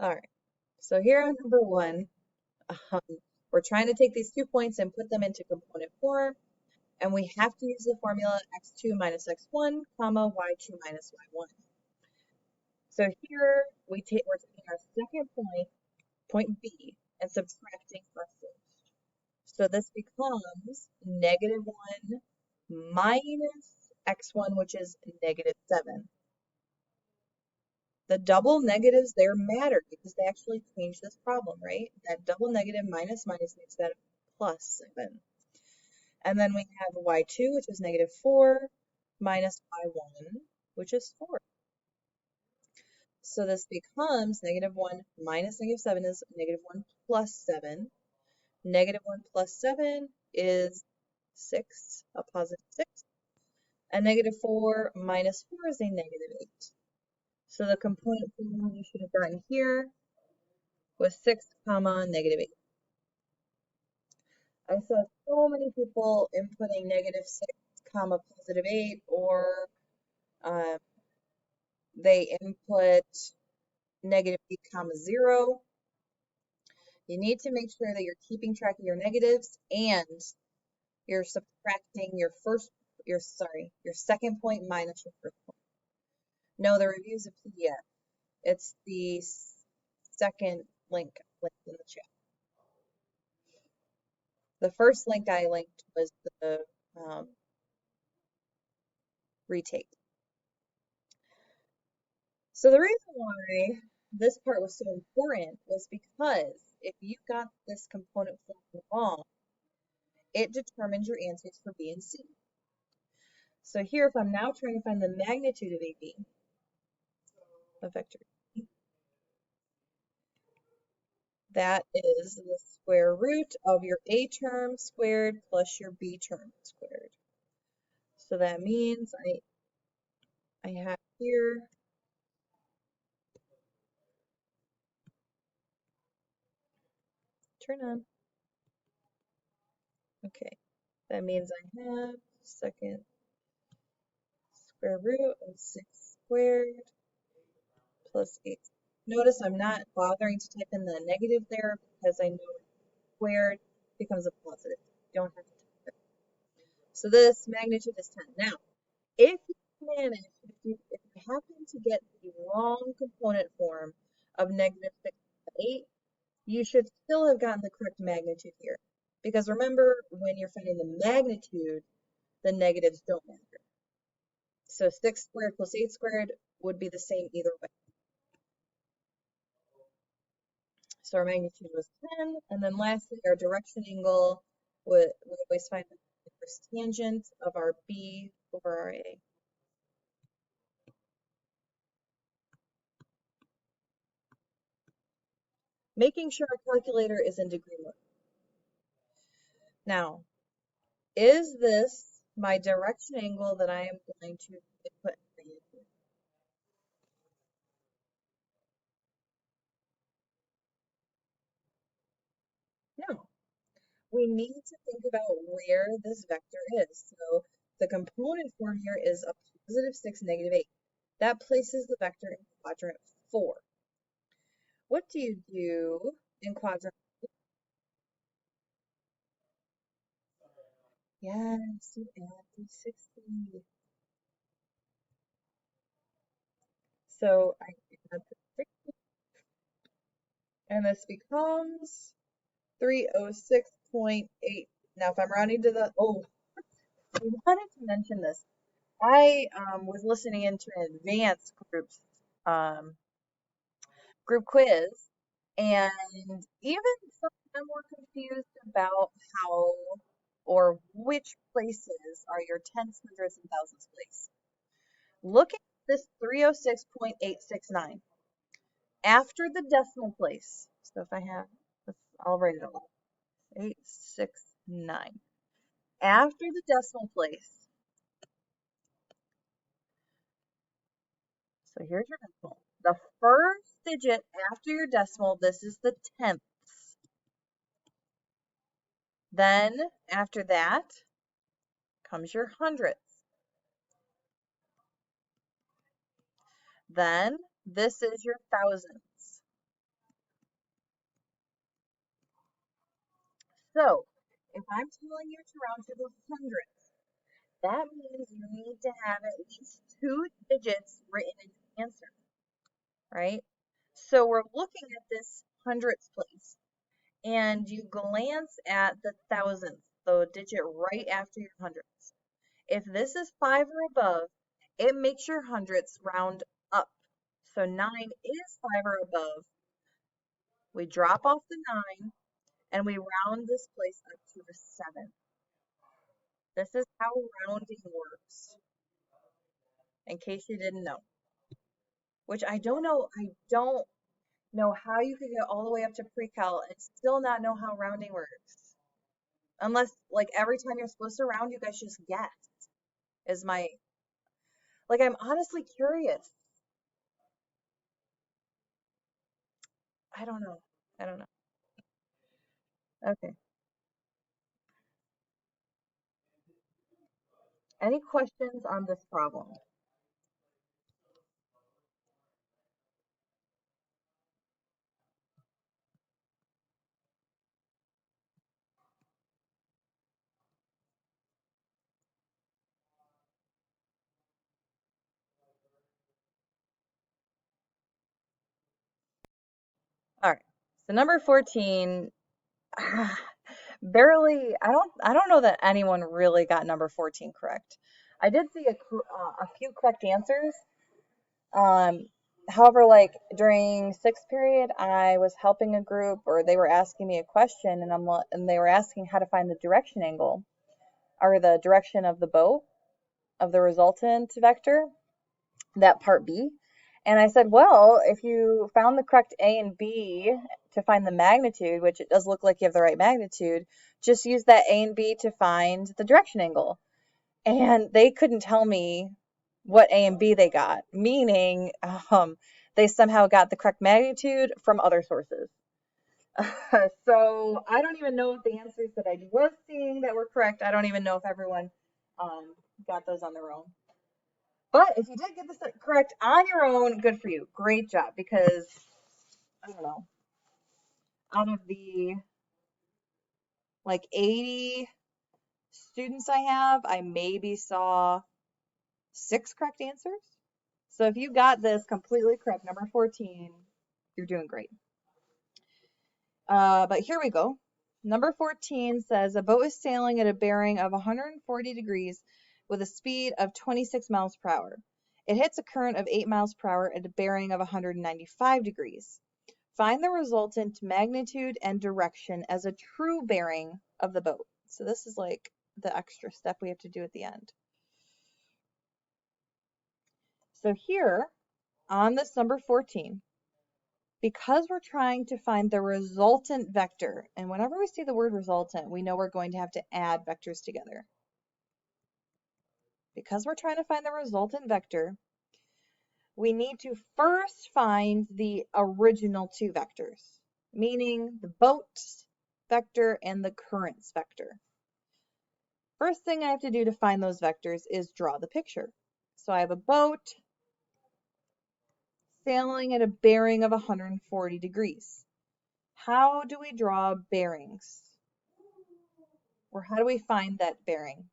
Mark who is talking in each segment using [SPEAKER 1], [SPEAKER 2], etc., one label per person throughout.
[SPEAKER 1] All right. So here on number one, um, we're trying to take these 2 points and put them into component form, and we have to use the formula x2 minus x1, comma, y2 minus y1. So here we're taking our second point, point B, and subtracting our first. So this becomes negative 1 minus x1, which is negative 7. The double negatives there matter because they actually change this problem, right? That double negative minus minus makes that plus 7. And then we have y2, which is negative 4, minus y1, which is 4. So this becomes negative 1 minus negative 7 is negative 1 plus 7. Negative 1 plus 7 is 6, a positive 6. And negative 4 minus 4 is a negative 8. So the component formula you should have gotten here was 6 comma negative 8. I saw so many people inputting negative 6 comma positive 8, or they input negative 8 comma 0. You need to make sure that you're keeping track of your negatives and you're subtracting your second point minus your first point. No, the review is a PDF. It's the second link in the chat. The first link I linked was the retake. So the reason why this part was so important was because if you got this component form wrong, it determines your answers for B and C. So here, if I'm now trying to find the magnitude of AB, a vector, that is the square root of your A term squared plus your B term squared. So that means I have here turn on. Okay, that means I have second square root of 6 squared plus 8. Notice I'm not bothering to type in the negative there because I know squared becomes a positive. You don't have to type it. So this magnitude is 10. Now, if you happen to get the wrong component form of negative 6 to 8, you should still have gotten the correct magnitude here. Because remember, when you're finding the magnitude, the negatives don't matter. So 6 squared plus 8 squared would be the same either way. So our magnitude was 10. And then lastly, our direction angle, we always find the inverse tangent of our B over our A. Making sure our calculator is in degree mode. Now, is this my direction angle that I am going to put in? No. We need to think about where this vector is. So the component form here is a positive 6, negative 8. That places the vector in quadrant 4. What do you do in quadrant? Yes, you add 360. So I add 360, and this becomes 306.8. Now, if I'm rounding to the, I wanted to mention this. I was listening into an advanced group quiz, and even some of them were confused about how or which places are your tenths, hundredths, and thousandths place. Look at this 306.869 after the decimal place. So if I have, I'll write it all. 869. After the decimal place. So here's your decimal. The first digit after your decimal, this is the tenths. Then after that comes your hundredths. Then this is your thousandths. So if I'm telling you to round to the hundredths, that means you need to have at least 2 digits written in the answer, right? So we're looking at this hundredths place, and you glance at the thousandth, the digit right after your hundredths. If this is 5 or above, it makes your hundredths round up. So 9 is 5 or above. We drop off the 9 and we round this place up to the 7. This is how rounding works, in case you didn't know. Which I don't know how you could get all the way up to pre-cal and still not know how rounding works. Unless, like, every time you're supposed to round, you guys just guess. Is my, like, I'm honestly curious. I don't know. I don't know. Okay. Any questions on this problem? All right. So number 14, barely, I don't know that anyone really got number 14 correct. I did see a few correct answers. Um, However, like during sixth period, I was helping a group, or they were asking me a question, and they were asking how to find the direction angle, or the direction of the boat, of the resultant vector, that part B. And I said, well, if you found the correct A and B to find the magnitude, which it does look like you have the right magnitude, just use that A and B to find the direction angle. And they couldn't tell me what A and B they got, meaning they somehow got the correct magnitude from other sources. So I don't even know if the answers that I was seeing that were correct, I don't even know if everyone got those on their own. But if you did get this correct on your own, good for you. Great job, because I don't know, out of the like 80 students I have, I maybe saw 6 correct answers. So if you got this completely correct, number 14, you're doing great. But here we go. Number 14 says a boat is sailing at a bearing of 140 degrees with a speed of 26 miles per hour. It hits a current of 8 miles per hour at a bearing of 195 degrees. Find the resultant magnitude and direction as a true bearing of the boat. So this is like the extra step we have to do at the end. So here on this number 14, because we're trying to find the resultant vector, and whenever we see the word resultant, we know we're going to have to add vectors together. Because we're trying to find the resultant vector, we need to first find the original 2 vectors, meaning the boat's vector and the current's vector. First thing I have to do to find those vectors is draw the picture. So I have a boat sailing at a bearing of 140 degrees. How do we draw bearings? Or how do we find that bearing?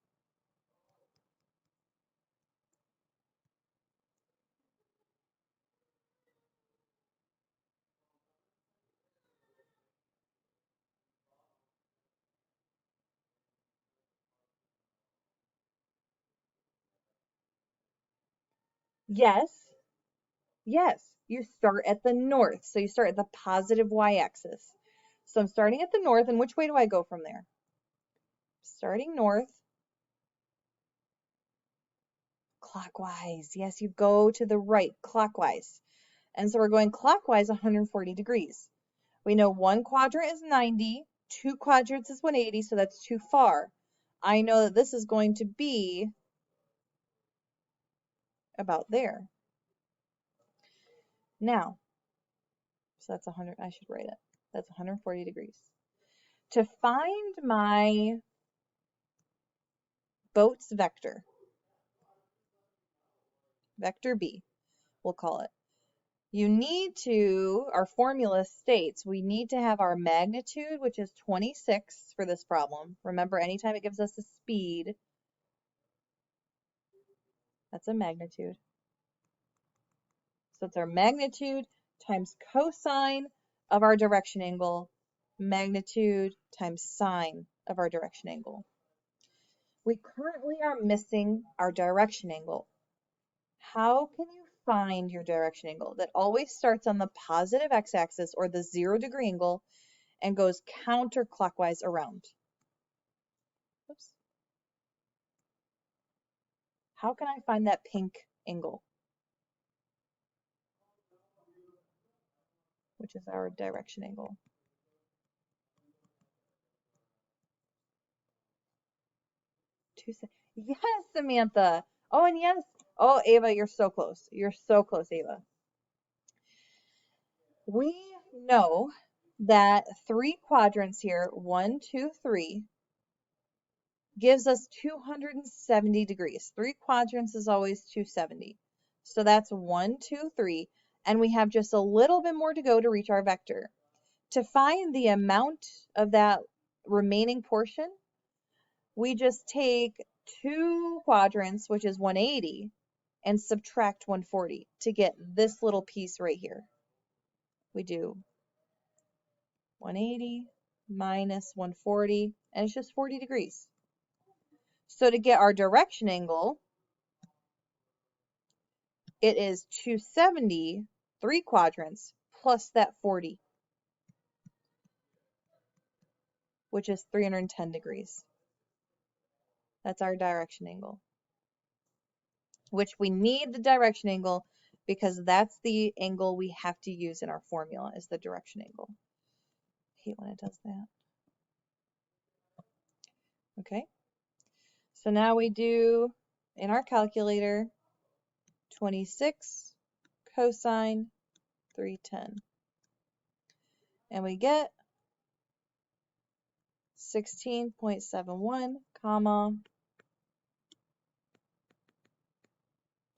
[SPEAKER 1] Yes, yes, you start at the north. So you start at the positive y-axis. So I'm starting at the north, and which way do I go from there? Starting north, clockwise. Yes, you go to the right, clockwise. And so we're going clockwise 140 degrees. We know 1 quadrant is 90, 2 quadrants is 180, so that's too far. I know that this is going to be about there. Now, so that's 100, I should write it. That's 140 degrees. To find my boat's vector, vector B, we'll call it, you need to, our formula states, we need to have our magnitude, which is 26 for this problem. Remember, anytime it gives us a speed, that's a magnitude. So it's our magnitude times cosine of our direction angle, magnitude times sine of our direction angle. We currently are missing our direction angle. How can you find your direction angle? That always starts on the positive x-axis or the 0-degree angle and goes counterclockwise around. Oops. How can I find that pink angle, which is our direction angle? Yes, Samantha. Oh, and yes. Oh, Ava, you're so close. You're so close, Ava. We know that 3 quadrants here, 1, 2, 3, gives us 270 degrees. 3 quadrants is always 270. So that's 1, 2, 3. And we have just a little bit more to go to reach our vector. To find the amount of that remaining portion, we just take 2 quadrants, which is 180, and subtract 140 to get this little piece right here. We do 180 minus 140, and it's just 40 degrees. So to get our direction angle, it is 270, 3 quadrants, plus that 40, which is 310 degrees. That's our direction angle, which we need the direction angle because that's the angle we have to use in our formula, is the direction angle. I hate when it does that. Okay, so now we do, in our calculator, 26 cosine 310. And we get 16.71, comma,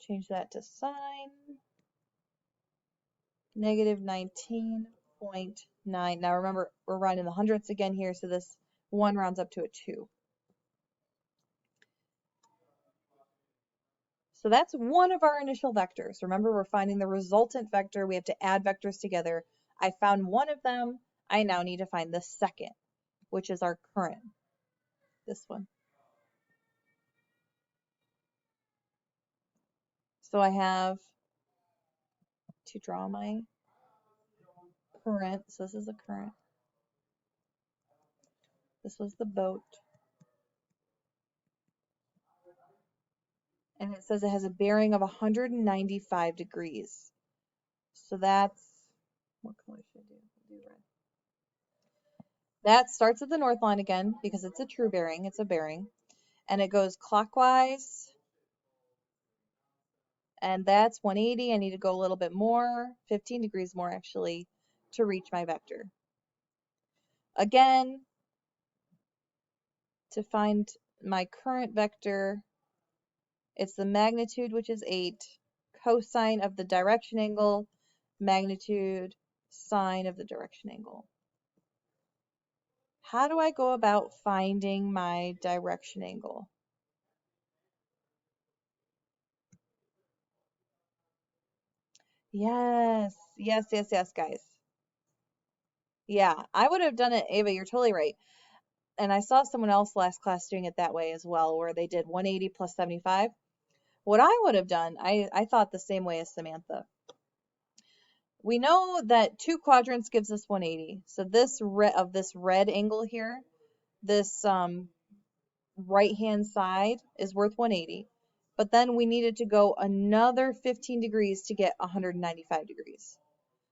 [SPEAKER 1] change that to sine, negative 19.9. Now remember, we're rounding the hundredths again here, so this 1 rounds up to a 2. So that's one of our initial vectors. Remember, we're finding the resultant vector. We have to add vectors together. I found one of them. I now need to find the second, which is our current, this one. So I have to draw my current. So this is a current. This was the boat. And it says it has a bearing of 195 degrees. So that's, what color should I do? I'll do red. That starts at the north line again because it's a true bearing. It's a bearing. And it goes clockwise. And that's 180. I need to go a little bit more, 15 degrees more actually, to reach my vector. Again, to find my current vector, it's the magnitude, which is 8, cosine of the direction angle, magnitude, sine of the direction angle. How do I go about finding my direction angle? Yes, yes, yes, yes, guys. Yeah, I would have done it, Ava, you're totally right. And I saw someone else last class doing it that way as well, where they did 180 plus 75. What I would have done, I thought the same way as Samantha. We know that 2 quadrants gives us 180. So this red angle here, this right-hand side is worth 180. But then we needed to go another 15 degrees to get 195 degrees.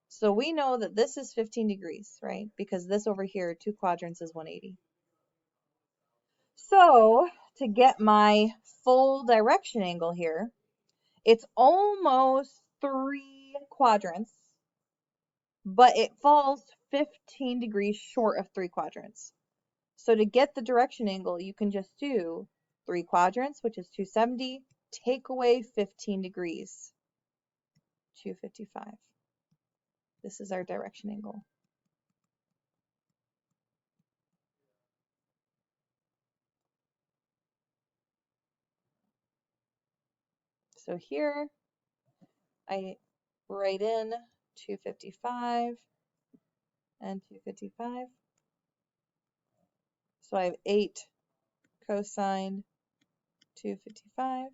[SPEAKER 1] So we know that this is 15 degrees, right? Because this over here, 2 quadrants is 180. So to get my full direction angle here, it's almost 3 quadrants, but it falls 15 degrees short of 3 quadrants. So to get the direction angle, you can just do 3 quadrants, which is 270, take away 15 degrees, 255. This is our direction angle. So here I write in 255 and 255. So I have 8 cosine 255.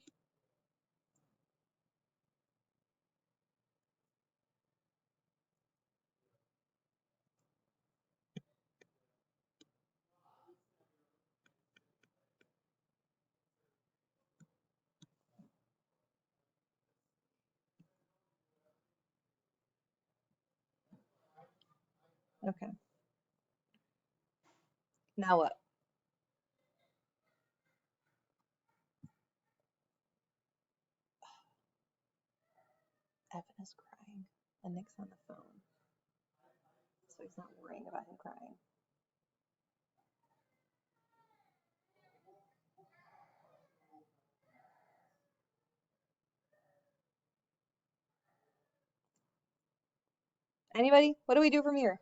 [SPEAKER 1] Okay. Now what? Evan is crying, and Nick's on the phone, so he's not worrying about him crying. Anybody? What do we do from here?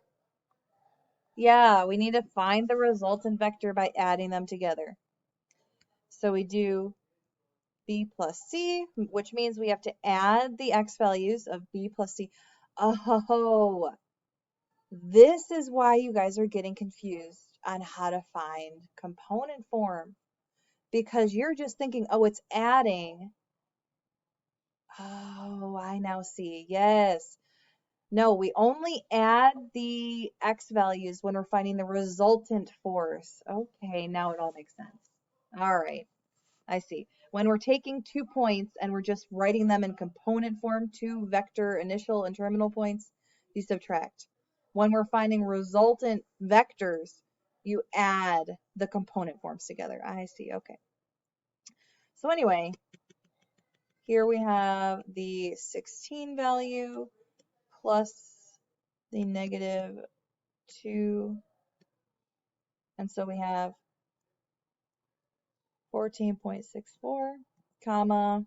[SPEAKER 1] Yeah, we need to find the resultant vector by adding them together. So we do b plus c, which means we have to add the x values of b plus c. Oh, this is why you guys are getting confused on how to find component form, because you're just thinking, oh, it's adding. Oh, I now see. Yes. No, we only add the x values when we're finding the resultant force. Okay, now it all makes sense. All right, I see. When we're taking 2 points and we're just writing them in component form, 2 vector initial and terminal points, you subtract. When we're finding resultant vectors, you add the component forms together. I see, okay. So anyway, here we have the 16 value plus the negative 2, and so we have 14.64, comma,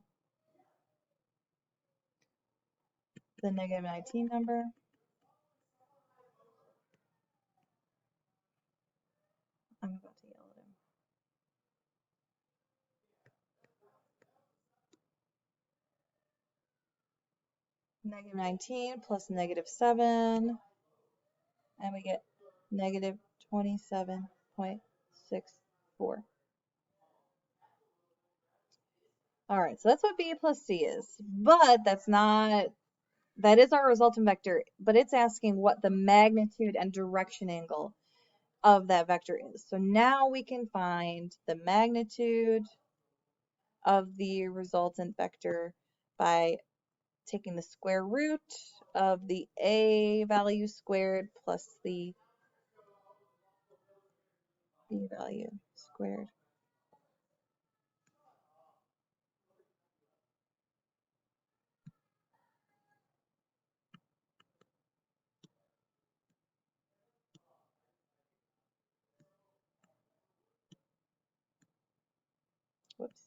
[SPEAKER 1] the negative 19 number. I'm about to yell at him. Negative 19 plus negative 7, and we get negative 27.64. All right, so that's what b plus c is, but that's not, that is our resultant vector, but it's asking what the magnitude and direction angle of that vector is. So now we can find the magnitude of the resultant vector by taking the square root of the a value squared plus the b value squared. Whoops.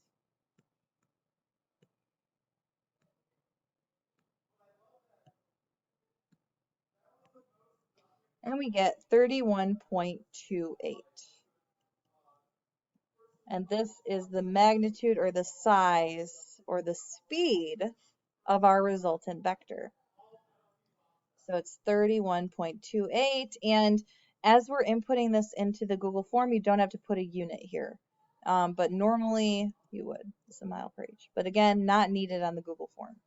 [SPEAKER 1] And we get 31.28. And this is the magnitude or the size or the speed of our resultant vector. So it's 31.28. And as we're inputting this into the Google form, you don't have to put a unit here. But normally you would. It's a mile per inch. But again, not needed on the Google form.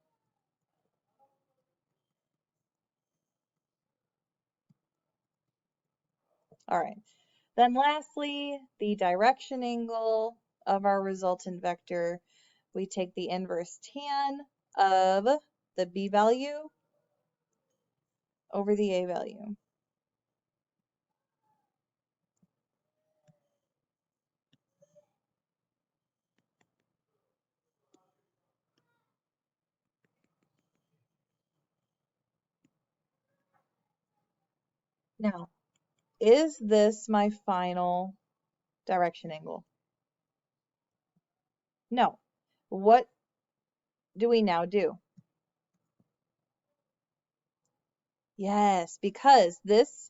[SPEAKER 1] All right. Then lastly, the direction angle of our resultant vector. We take the inverse tan of the b value over the a value. Now, is this my final direction angle? No. What do we now do? Yes, because this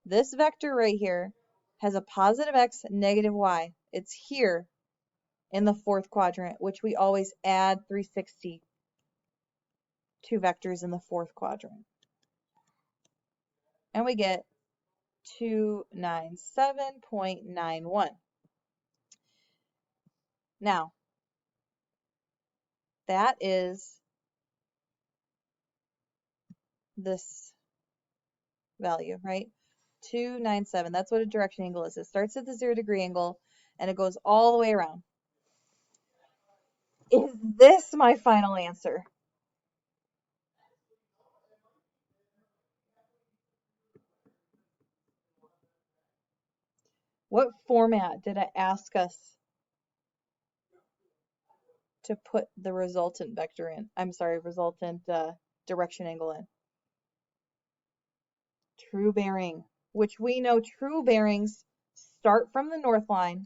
[SPEAKER 1] vector right here has a positive x, negative y. It's here in the fourth quadrant, which we always add 360 to vectors in the fourth quadrant. And we get 297.91. Now, that is this value, right? 297. That's what a direction angle is. It starts at the 0-degree angle and it goes all the way around. Is this my final answer? What format did it ask us to put the resultant vector in? I'm sorry, resultant direction angle in. True bearing, which we know true bearings start from the north line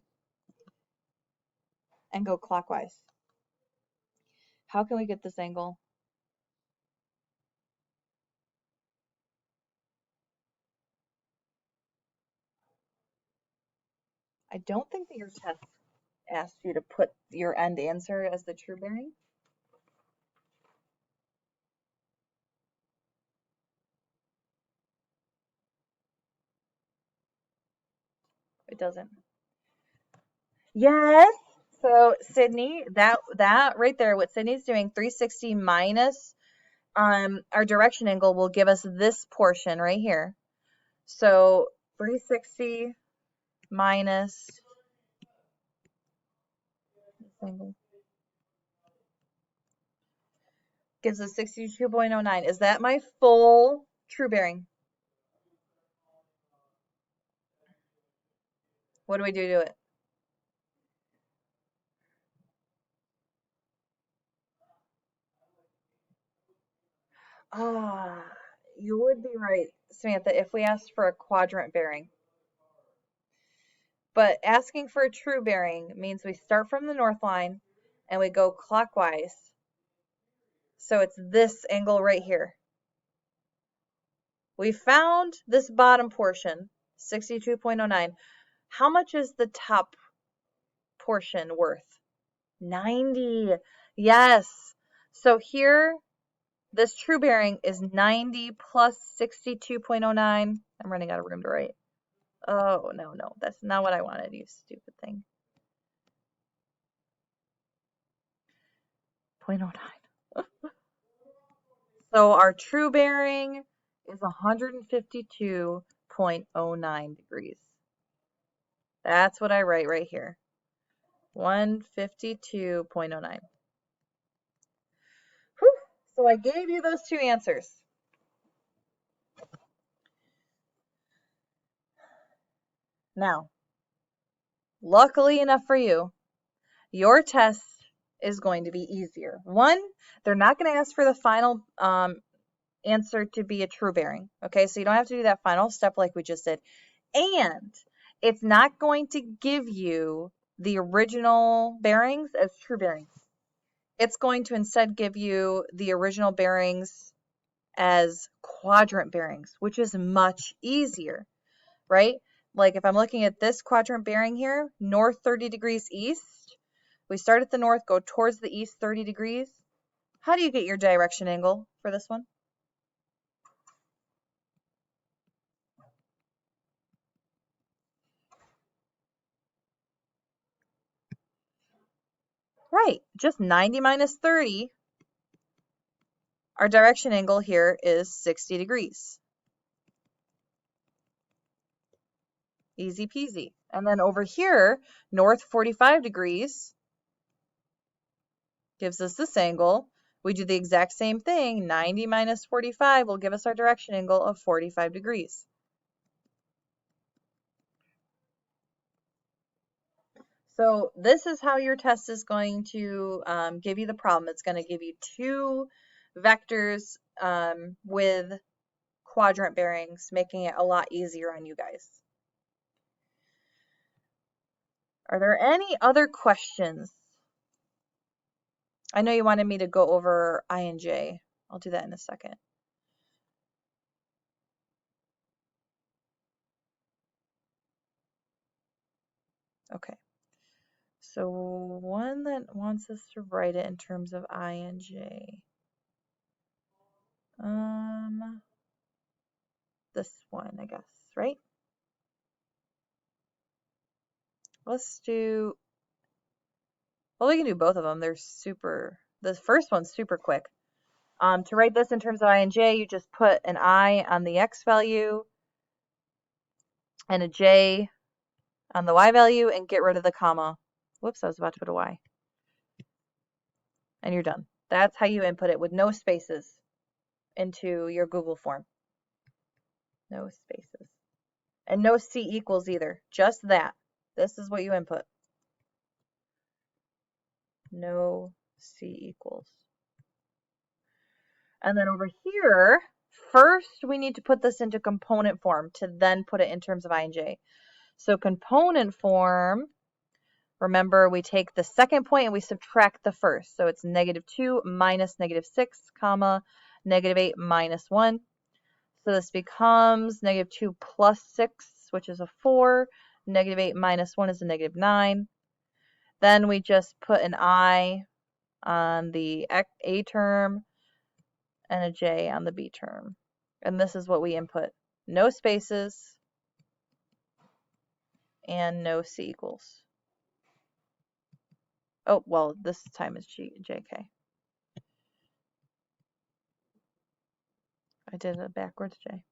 [SPEAKER 1] and go clockwise. How can we get this angle? I don't think that your test asked you to put your end answer as the true bearing. It doesn't. Yes. So Sydney, that right there, what Sydney's doing, 360 minus our direction angle will give us this portion right here. So 360 minus this angle gives us 62.09. Is that my full true bearing? What do we do to it? Ah, you would be right, Samantha, if we asked for a quadrant bearing. But asking for a true bearing means we start from the north line and we go clockwise. So it's this angle right here. We found this bottom portion, 62.09. How much is the top portion worth? 90. Yes. So here, this true bearing is 90 plus 62.09. I'm running out of room to write. Oh, no, that's not what I wanted, you stupid thing. 0.09. So our true bearing is 152.09 degrees. That's what I write right here. 152.09. So I gave you those two answers. Now, luckily enough for you, your test is going to be easier. One, they're not going to ask for the final answer to be a true bearing. Okay, so you don't have to do that final step like we just did. And it's not going to give you the original bearings as true bearings. It's going to instead give you the original bearings as quadrant bearings, which is much easier, right? Like if I'm looking at this quadrant bearing here, north 30 degrees east, we start at the north, go towards the east 30 degrees. How do you get your direction angle for this one? Right, just 90 minus 30. Our direction angle here is 60 degrees. Easy peasy. And then over here, north 45 degrees gives us this angle. We do the exact same thing. 90 minus 45 will give us our direction angle of 45 degrees. So this is how your test is going to give you the problem. It's going to give you two vectors with quadrant bearings, making it a lot easier on you guys. Are there any other questions? I know you wanted me to go over I and J. I'll do that in a second. Okay. So one that wants us to write it in terms of I and j. This one, I guess, right? Let's do, well, we can do both of them. They're super, the first one's super quick. To write this in terms of I and j, you just put an I on the x value and a j on the y value and get rid of the comma. Whoops, I was about to put a y. And you're done. That's how you input it with no spaces into your Google form. No spaces. And no C equals either. Just that. This is what you input. No C equals. And then over here, first we need to put this into component form to then put it in terms of I and j. So component form, remember we take the second point and we subtract the first. So it's -2 minus -6, comma, -8 minus 1. So this becomes -2 plus 6, which is a 4. -8 minus 1 is a -9. Then we just put an I on the A term and a J on the B term. And this is what we input. No spaces and no C equals. Oh, well, this time is JK. I did it backwards, J.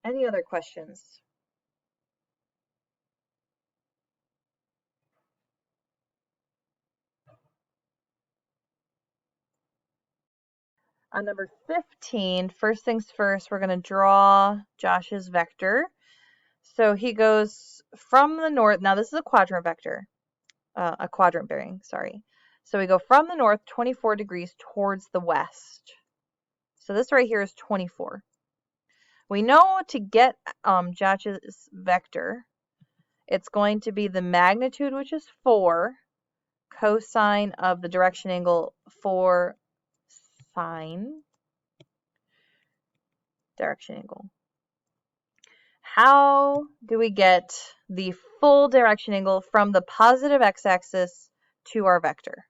[SPEAKER 1] Any other questions? On number 15, first things first, we're going to draw Josh's vector. So he goes from the north. Now this is a quadrant vector, a quadrant bearing, sorry. So we go from the north 24 degrees towards the west. So this right here is 24. We know to get Josh's vector, it's going to be the magnitude, which is 4, cosine of the direction angle 4 sine direction angle. How do we get the full direction angle from the positive x-axis to our vector?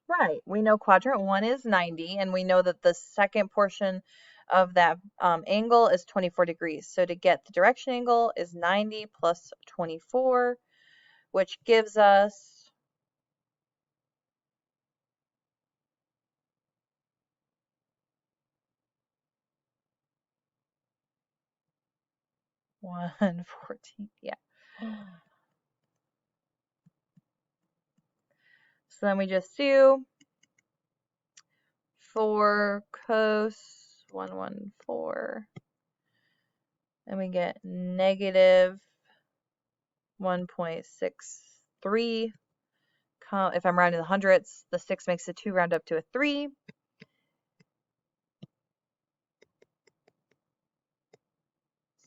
[SPEAKER 1] Right. We know quadrant 1 is 90, and we know that the second portion of that angle is 24 degrees. So to get the direction angle is 90 plus 24, which gives us 114. Yeah. So then we just do 4 cos 114, and we get negative 1.63. If I'm rounding the hundredths, the 6 makes a 2 round up to a 3.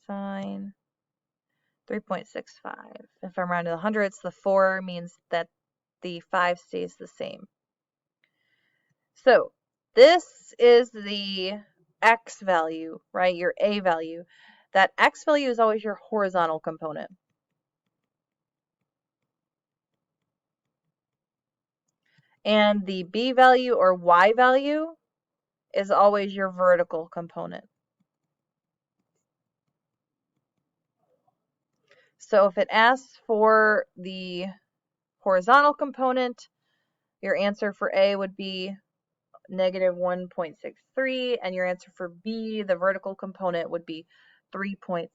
[SPEAKER 1] Sine 3.65. If I'm rounding the hundredths, the 4 means that the 5 stays the same. So this is the x value, right? Your a value. That x value is always your horizontal component. And the b value or y value is always your vertical component. So if it asks for the horizontal component, your answer for A would be negative 1.63, and your answer for B, the vertical component, would be 3.65.